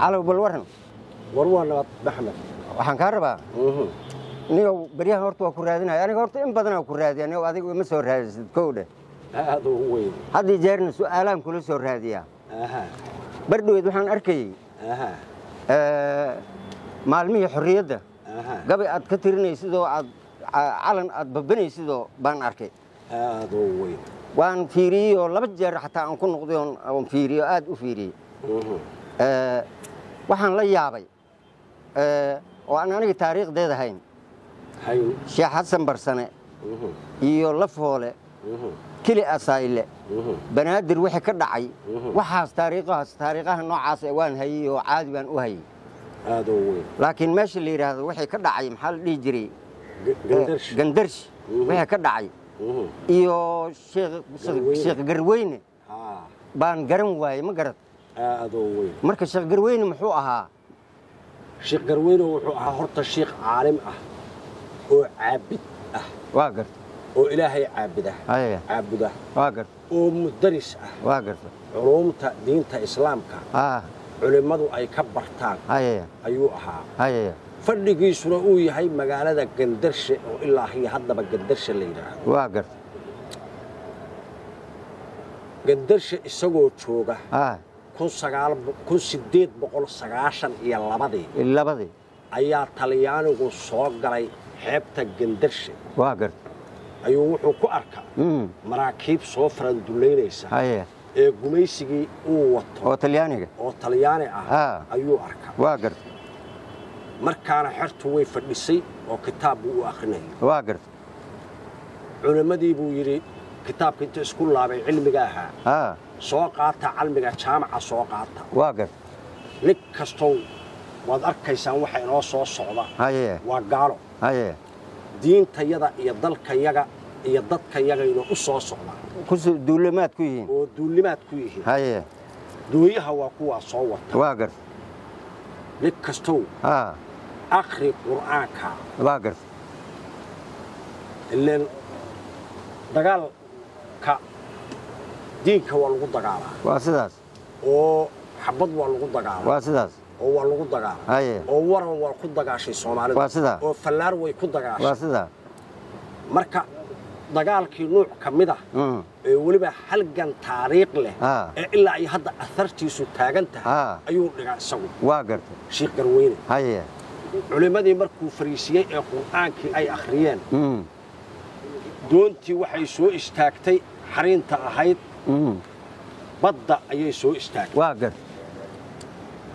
على بالورن warwana Maxamed waxaan ka rabaa niyow bariyaha horta waa ku raadinaya aniga horta in badan ku raadiyaa niyow adigu ma soo raadisid koowda aad u weyn hadii jeerna su'aalaan kula soo raadiyaa bardhoweed waxaan arkay maalmihii xorriyadda gabay aad ka tirinaysid oo aad calan aad babanaysid oo baan arkay aad u weyn waan fiiriyay oo laba jeer xataa aan ku noqday oo fiiriyo aad u fiiriyay waxaan la yaabay oo aan aniga taariikhdeeda hayn Sheekh Xasan Barsane iyo Lafoole kili asayle banaadir wixii ka dhacay waxaas taariikhaha noocaas ah waan hayay oo caadi baan u hayay aad u weyn laakiin meesha la yiraahdo wixii ka dhacay maxaa la dhigi jiray gandarsh wixii ka dhacay iyo Sheekh Garweyne baan garan waayay ma garad aad u weyn marka Sheekh Garweyne muxuu ahaa Sheekh Garweyne wuxuu ahaa horta sheekh caalim ah oo caabid ah waa gart oo Ilaahay caabuda waa gart oo mudaris ah waa gart culumta diinta islaamka culimadu ay ka bartaan ayuu ahaa fadhigiisuna uu yahay magaalada Gandarshe oo ilaa haddaba Gandarshe la yiraahdo waa gart Gandarshe isagoo jooga 1892 ayaa Talyaanigu soo galay xeebta Gandarshe waa gart ayuu wuxuu ku arkaa maraakiib soo faranduleynaysa ee gumaysigii uu wato oo Talyaani ah ayuu arkaa waa gart markaana xirtu way fadhisay oo kitaab uu akhrinayay waa gart culimadii buu yiri kitaabka inta isku laabay cilmiga ahaa soo qaata cilmiga jaamaca soo qaata waa gart lig kasto waad arkaysaan waxa inoo soo socda waa gaalo diintayada iyo dalkayaga iyo dadkayaga inoo u soo socda ku duulimaad ku yihiin oo duulimaad ku yihiin duuyaha waa kuwa soo wata waa gart lig kasto akhri quraanka waa gart ileen dagaalka diinka waa lagu dagaalaa waa sidaas oo xabad waa lagu dagaalaa waa sidaas oo waa lagu dagaalaa oo waran waa ku dagaashay Soomaalidu waa sidaas oo fallaar way ku dagaashay waa sidaas marka dagaalkii nooc kamid ah ee waliba halgan taariikh leh ee ilaa ay hadda afartiisu taagan tahay ayuu dhigaa isagu waa gartay Sheekh Garweyne culimadii markuu fariisiyay ee quraankii ay akhriyeen doontii waxay soo istaagtay xariinta ahayd badda ayay soo istaagtay waa gart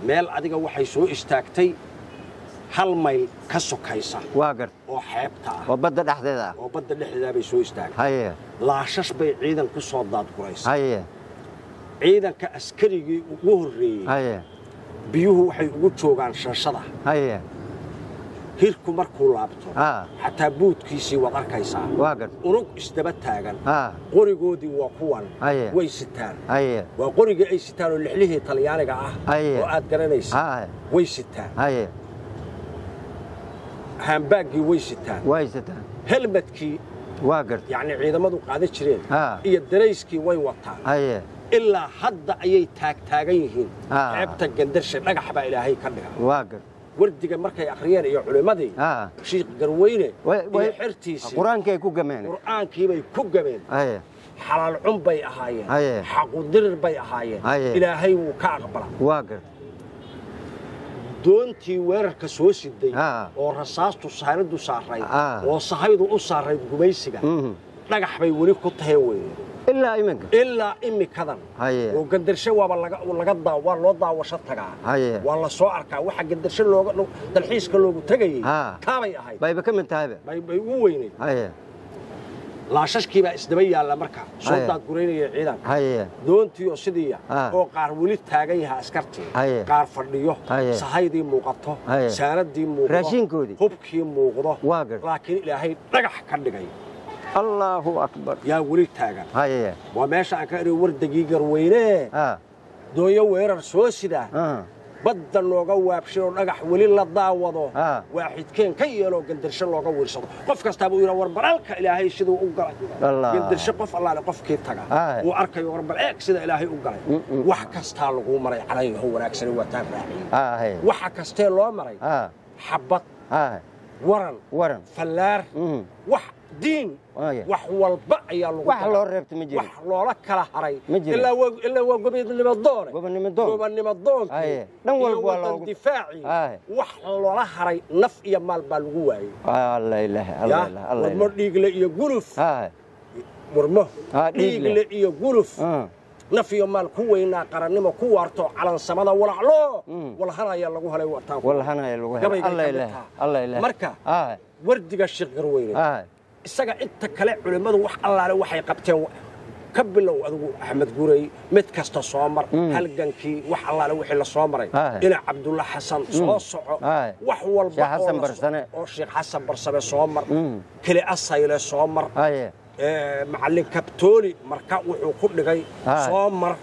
meel adiga waxay soo istaagtay hal mayl ka sokaysa waa gart oo xeebta ah oo badda dhexdeeda bay soo istaagtay laashash bay ciidan ku soo daadguraysay ciidanka askarigii ugu horeeyay biyuhu waxay ugu joogaan shashada hirku markuu laabto xataa buudkiisii wad arkaysaa waa gart unug isdaba taagan qorigoodii waa kuwan way sitaan waa qorigii ay sitaan oo lixlihii Talyaaniga ah oo aad garanaysaa way sitaan hambaagii way sitaan helmetkii waa gart yani ciidamadu qaada jireen iyo dareyskii way wataan ilaa hadda ayay taagan yihiin xeebta Gandarshe dhagax baa Ilaahay ka dhigay waa gart wardiga markay akhriyeen iyo culimadii Sheekh Garweyne way xirtiisii quraankii ku gameen xalaal bay ahaayeen xaq u dirir bay ahaayeen Ilaahay wuu ka aqbalay waa gart doontii weerarka soo siday oo rasaastu saaradu saaray oo sahaydu u saaray gumaysiga dhagax bay wali ku tahay weeyeen ilaa imikadan oo Gandarshe waaba laga daawaa loo daawasho tagaa waa la soo arkaa waxa Gandarshe looga dalxiiska loogu tagayay taabay ahayd bayba ka mid tahay bay u weynay laashashkii baa isdaba yaala marka soo daadgureynaya ciidanka doontii oo sidii oo qaar wali taagan yahay askartii qaar fadhiyo sahaydii muuqato saaradii muuqato raashinkoodii hubkii muuqdo laakiin Ilaahay dhagax ka dhigay Allahu akbar yaa wali taagan waa meesha aan ka iri wardagii Garweyne dooyo weerar soo sida badda looga waabshay oo dhagax weli la daawado waaxidkeen ka yeelo gandarsho looga wiirsado qof kasta buu yiraahdaa warbaralka ilaahay sidoo u galay gandarsho qof allaale qofkii taga uu arkayo warbareeg sida ilaahay u galay wax kasta lagu maray calayhi wanaagsan waa taan raaxay waxa kasta loo maray xabad waran fallaar wax diin wax walba ayaa lagu wax loo reebtay ma jiro wax loola kala haray ilaa waa gobonimo doon dhan walba waa loo difaaci wax loola haray naf iyo maal baa lagu waayay allah ilaahi warmo dhiigle iyo guluf warmo dhiigle iyo guluf naf iyo maal ku weynaa qarannimo ku waarto calansamada walaclo walhanaya lagu helay wataan walhanaya lagu helay allah ilaahi marka wardiga Sheekh Garweyne isaga inta kale culimadu wax allaale waxay qabteen ka bilow adigu Axmed Guuray mid kasta soo mar halgankii wax allaale wixii la soo maray ila Cabdulla Xasan soo soco wax walba oo Sheekh Xasan Barsame soo mar kale asayle soo mar macallin kabtooli marka wuxuu ku dhigay soo mar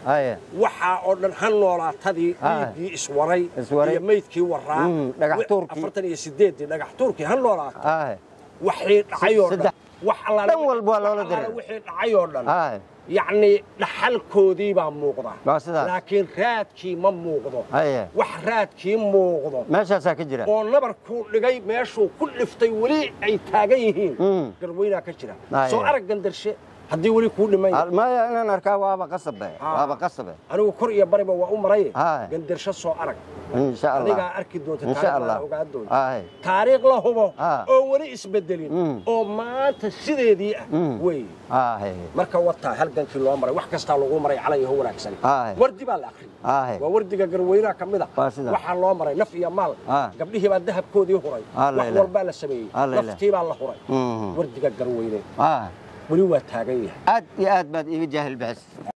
waxa oo dhan han noolaatadii dhiigii iswaray iyo meydkii waraa dhagax tuurkii 48 dhagax tuurkii han noolaatay waxay dhacayoo dhan wax alla dhan walba loola diray waxay dhacayoo dhan يعني dhaxalkoodii baa muuqda laakiin raadkii ma muuqdo wax raadkii muuqdo meeshaas ka jira oo nabarku dhigay meeshuu ku dhiftay wali ay taagan yihiin Garweyna ka jira soo arag gandarshe haddii wali ku dhimay ma inaan arkaa waaba qasabe anigu kor iyo bariba waa u maray gandarshe soo arag إن شاء الله adiga arki doonta إن شاء الله taariikh la hubo oo wali isbedelin oo maanta sideedii way marka wata halgankii loo maray wax kasta lagu maray calayhi wanaagsan wardi baa la akhri waa wardiga Garweyna kamida waxa loo maray naf iyo maal gabdhihii baa dahabkoodii huray wax walba la sameeyay naftii baa la huray wardiga Garweyne wali waa taagan yahay aad iyo aad baad iga jaahil bixis